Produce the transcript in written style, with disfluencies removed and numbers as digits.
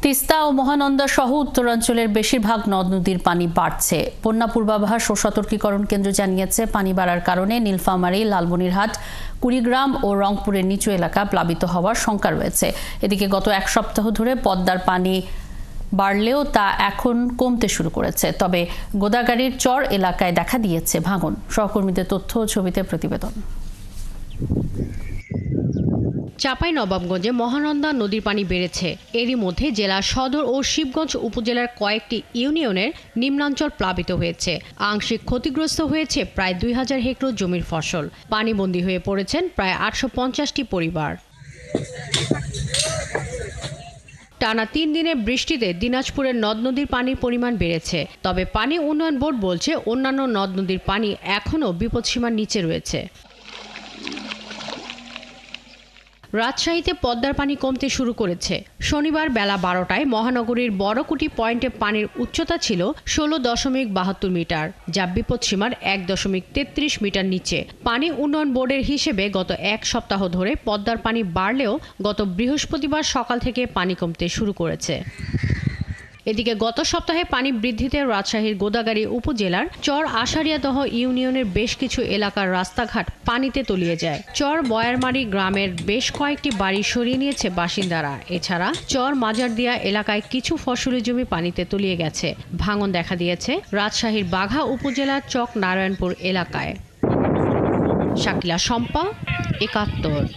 তিস্তা ও মহানন্দা সহ উত্তরাঞ্চলের বেশিরভাগ নদ নদীর পানি বাড়ছে। বন্যা পূর্বাভাস ও সতর্কীকরণ কেন্দ্র জানিয়েছে, পানি বাড়ার কারণে নীলফামারী, লালমনিরহাট, কুড়িগ্রাম ও রংপুরের নিচু এলাকা প্লাবিত হওয়ার শঙ্কা রয়েছে। এদিকে গত এক সপ্তাহ ধরে পদ্মার পানি বাড়লেও তা এখন কমতে শুরু করেছে। তবে গোদাগাড়ির চর এলাকায় দেখা দিয়েছে ভাঙন। সহকর্মীদের তথ্য ও ছবিতে প্রতিবেদন। চাঁপাইনবাবগঞ্জে মহানন্দা নদীর পানি বেড়েছে। এরই মধ্যে জেলার সদর ও শিবগঞ্জ উপজেলার কয়েকটি ইউনিয়নের নিম্নাঞ্চল প্লাবিত হয়েছে। আংশিক ক্ষতিগ্রস্ত হয়েছে প্রায় 2000 হেক্টর জমির ফসল। পানিবন্দী হয়ে পড়েছেন প্রায় 850টি পরিবার। টানা 3 দিনের বৃষ্টিতে দিনাজপুরের নদ নদীর পানির পরিমাণ বেড়েছে। তবে পানি উন্নয়ন বোর্ড বলছে, অন্যান্য নদ নদীর পানি এখনও বিপদসীমার নিচে রয়েছে। রাজশাহীতে পদ্মার পানি কমতে শুরু করেছে। শনিবার বেলা 12টায় মহানগরীর বড়কুটি পয়েন্টে পানির উচ্চতা ছিল 16.72 মিটার, যা বিপদসীমার 1.33 মিটার নিচে। পানি উন্নয়ন বোর্ডের হিসেবে গত এক সপ্তাহ ধরে পদ্মার পানি বাড়লেও গত বৃহস্পতিবার সকাল থেকে পানি কমতে শুরু করেছে। এদিকে গত সপ্তাহে পানি বৃদ্ধিতে রাজশাহীর গোদাগাড়ী উপজেলার চর আশারিয়াদহ ইউনিয়নের বেশ কিছু এলাকার রাস্তাঘাট পানিতে তলিয়ে যায়। চর বয়ারমারি গ্রামের বেশ কয়েকটি বাড়ি সরিয়ে নিয়েছে বাসিন্দারা। এছাড়া চর মাজারদিয়া এলাকায় কিছু ফসলি জমি পানিতে তলিয়ে গেছে। ভাঙন দেখা দিয়েছে রাজশাহীর বাঘা উপজেলার চক নারায়ণপুর এলাকায়। শাকিলা শম্পা, ৭১।